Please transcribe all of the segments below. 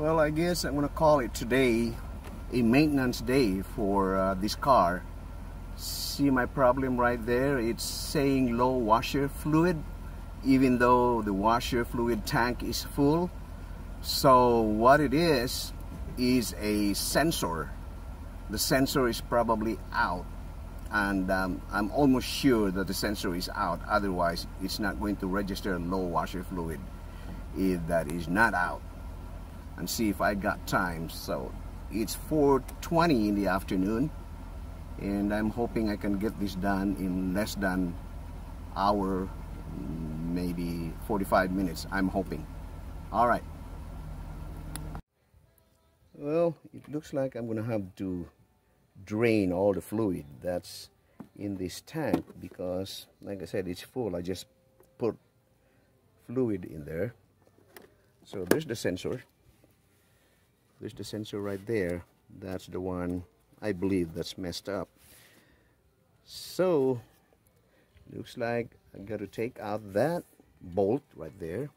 Well, I guess I'm gonna call it today a maintenance day for this car. See my problem right there? It's saying low washer fluid, even though the washer fluid tank is full. So what it is a sensor. The sensor is probably out, and I'm almost sure that the sensor is out. Otherwise, it's not going to register low washer fluid if that is not out. And see if I got time. So it's 4:20 in the afternoon, and I'm hoping I can get this done in less than hour, maybe 45 minutes. I'm hoping. All right. Well, it looks like I'm gonna have to drain all the fluid that's in this tank because, like I said, it's full. I just put fluid in there. So there's the sensor. There's the sensor right there. That's the one I believe that's messed up. So looks like I got to take out that bolt right there,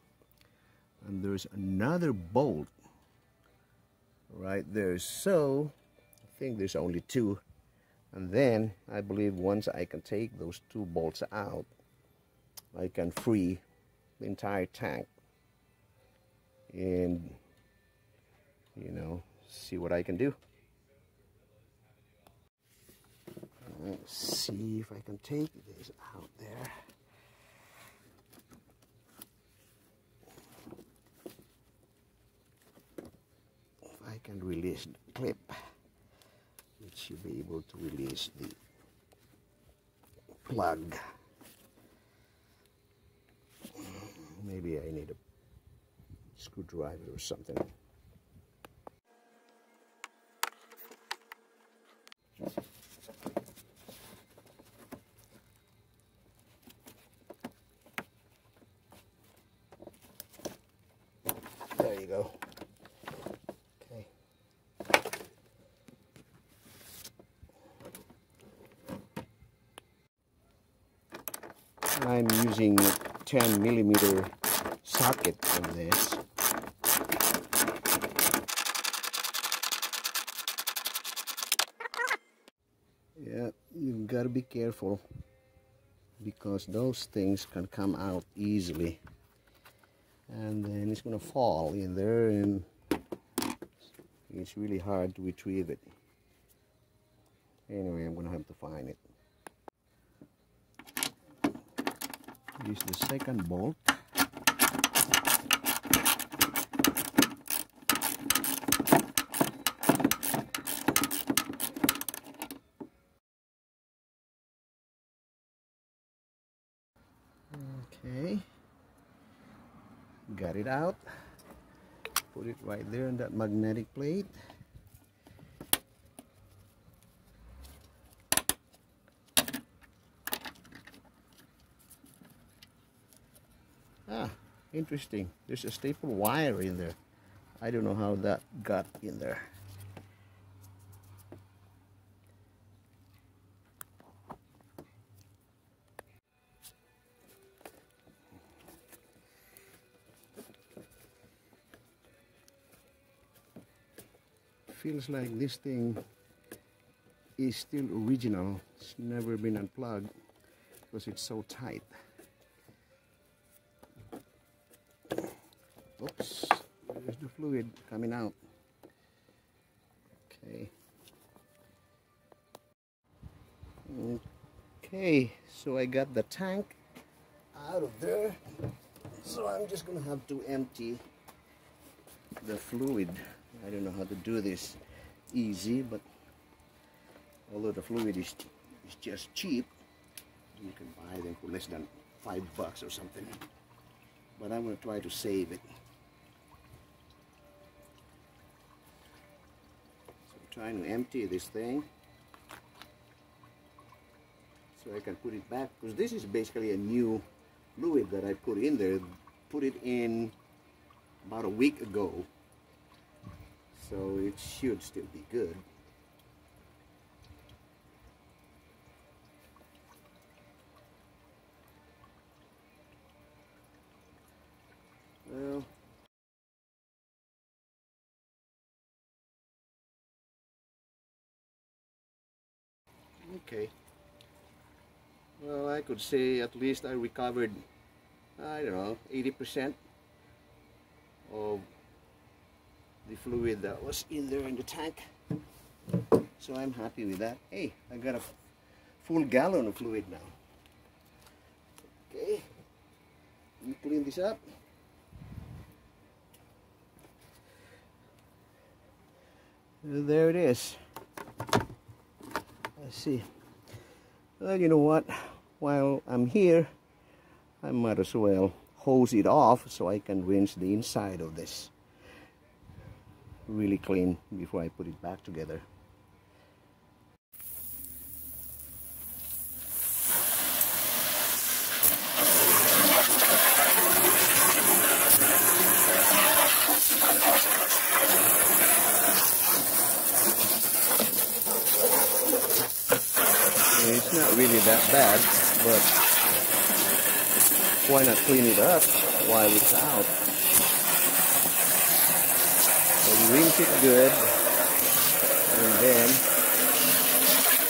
and there's another bolt right there. So I think there's only two, and then I believe once I can take those two bolts out, I can free the entire tank and, you know, see what I can do. Let's see if I can take this out there. If I can release the clip, it should be able to release the plug. Maybe I need a screwdriver or something. There you go. Okay. I'm using a 10mm socket on this. Yeah, you've got to be careful because those things can come out easily, and then it's going to fall in there, and it's really hard to retrieve it. Anyway, I'm going to have to find it. Use the second bolt. Okay, got it out. Put it right there in that magnetic plate. Ah, interesting. There's a staple wire in there. I don't know how that got in there. Feels like this thing is still original. It's never been unplugged because it's so tight. Oops, there's the fluid coming out. Okay. Okay, so I got the tank out of there. So I'm just gonna have to empty the fluid. I don't know how to do this easy, but although the fluid is just cheap, you can buy them for less than $5 or something. But I'm going to try to save it. So I'm trying to empty this thing so I can put it back, because this is basically a new fluid that I put in there. Put it in about a week ago. So it should still be good. Well, Okay. Well, I could say at least I recovered, I don't know, 80% of the fluid that was in there in the tank. So I'm happy with that. Hey, I got a full gallon of fluid now. Okay, let me clean this up. There it is. Let's see. Well, you know what? While I'm here, I might as well hose it off so I can rinse the inside of this really clean before I put it back together. It's not really that bad, but why not clean it up while it's out? So you rinse it good, and then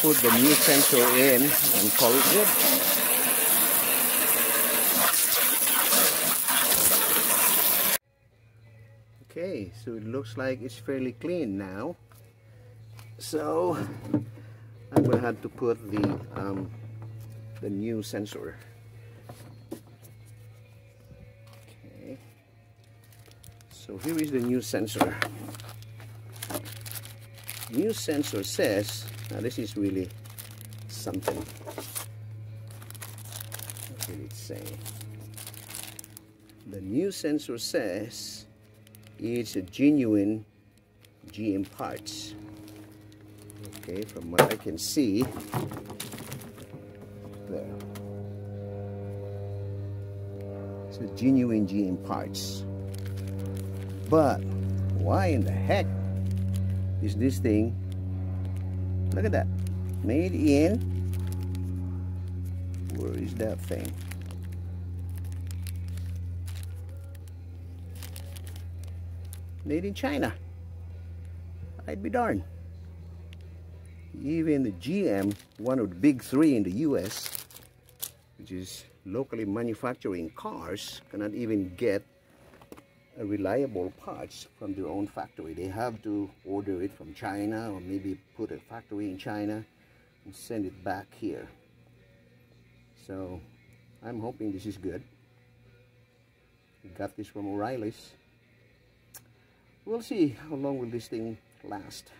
put the new sensor in and call it good. Okay, so it looks like it's fairly clean now. So I'm going to have to put the new sensor. Okay. So here is the new sensor. New sensor says, now this is really something. What did it say? The new sensor says it's a genuine GM parts. Okay, from what I can see, there. It's a genuine GM parts. But why in the heck is this thing, look at that, made in, where is that thing? Made in China. I'd be darned. Even the GM, one of the big three in the US, which is locally manufacturing cars, cannot even get a reliable parts from their own factory. They have to order it from China, or maybe put a factory in China and send it back here. So I'm hoping this is good. We got this from O'Reilly's. We'll see how long will this thing last.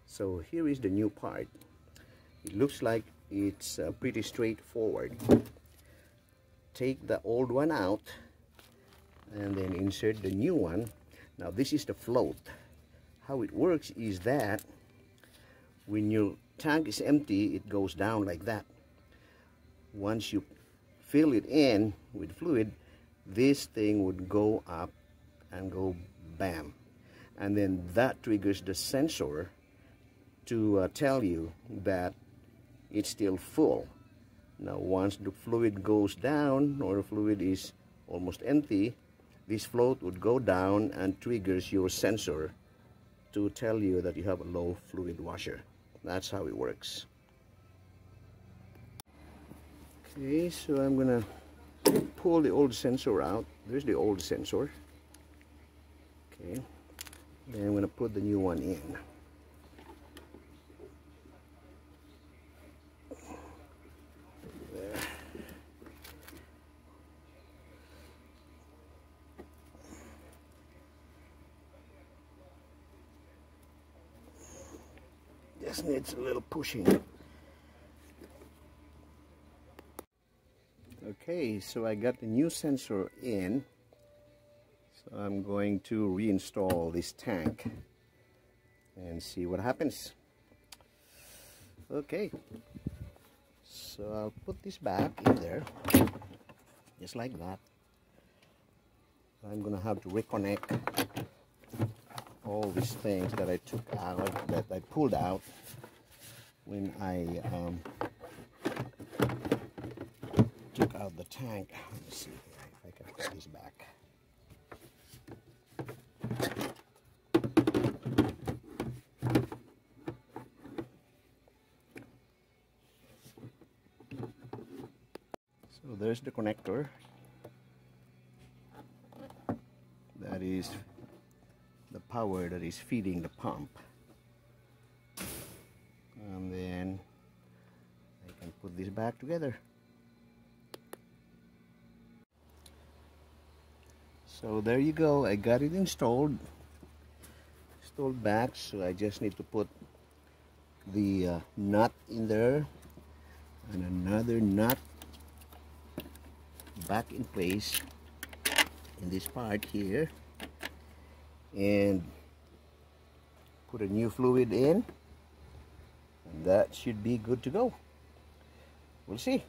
So here is the new part. It looks like it's pretty straightforward. Take the old one out and then insert the new one. Now this is the float. How it works is that when your tank is empty, it goes down like that. Once you fill it in with fluid, this thing would go up and go bam. And then that triggers the sensor to tell you that it's still full. Now once the fluid goes down, or the fluid is almost empty, this float would go down and triggers your sensor to tell you that you have a low fluid washer. That's how it works. Okay, so I'm gonna pull the old sensor out. There's the old sensor. Okay, then I'm gonna put the new one in. Just needs a little pushing. Okay, so I got the new sensor in. So I'm going to reinstall this tank and see what happens. Okay, so I'll put this back in there, just like that. I'm gonna have to reconnect all these things that I took out, that I pulled out when I took out the tank. Let me see if I can put this back. So there's the connector. That is the power that is feeding the pump. And then I can put this back together. So there you go, I got it installed back, so I just need to put the nut in there and another nut back in place in this part here, and put a new fluid in, and that should be good to go. We'll see.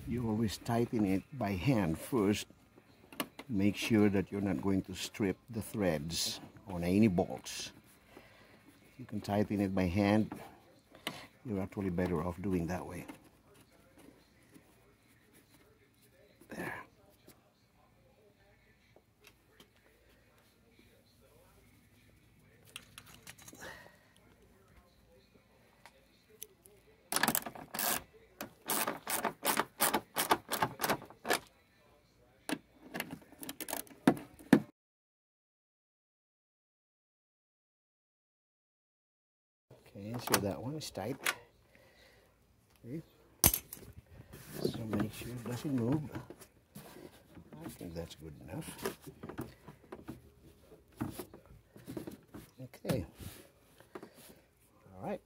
You always tighten it by hand first. Make sure that you're not going to strip the threads on any bolts. You can tighten it by hand. You're actually better off doing that way. There. Okay, so that one is tight. Okay. So make sure it doesn't move. I think that's good enough. Okay. All right.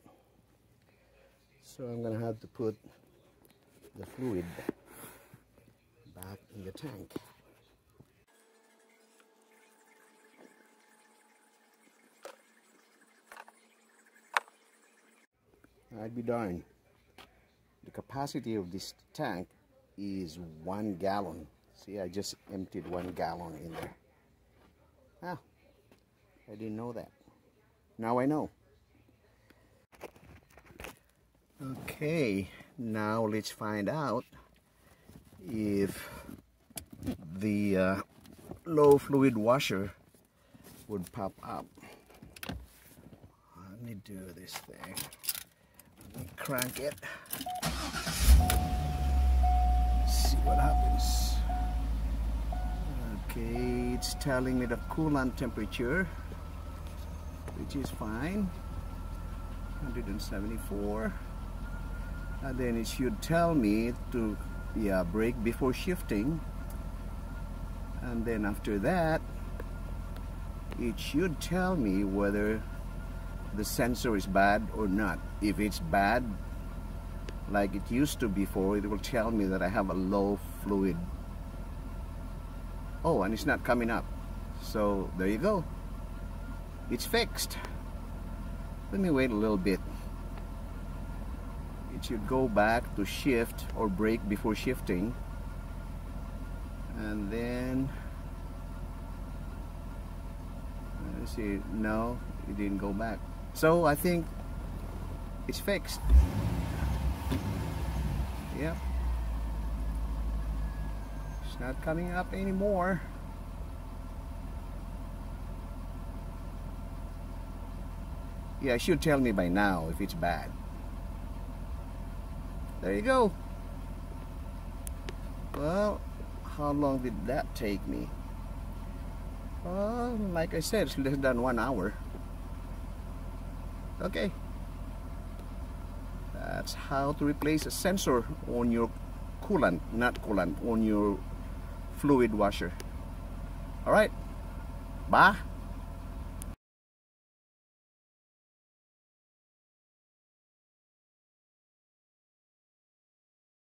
So I'm going to have to put the fluid back in the tank. I'd be darned. The capacity of this tank is 1 gallon. See, I just emptied 1 gallon in there. Ah, I didn't know that. Now I know. Okay, now let's find out if the low fluid washer would pop up. Let me do this thing. Crank it. See what happens. Okay, it's telling me the coolant temperature, which is fine, 174. And then it should tell me to brake before shifting. And then after that, it should tell me whether the sensor is bad or not. If it's bad, like it used to before, it will tell me that I have a low fluid. Oh, and it's not coming up. So there you go. It's fixed. Let me wait a little bit. It should go back to shift or brake before shifting. And then, let's see, no, it didn't go back. So I think it's fixed. Yep. It's not coming up anymore. Yeah, it should tell me by now if it's bad. There you go. Well, how long did that take me? Like I said, it's less than 1 hour. Okay. That's how to replace a sensor on your coolant, not coolant, on your fluid washer. Alright. Bye.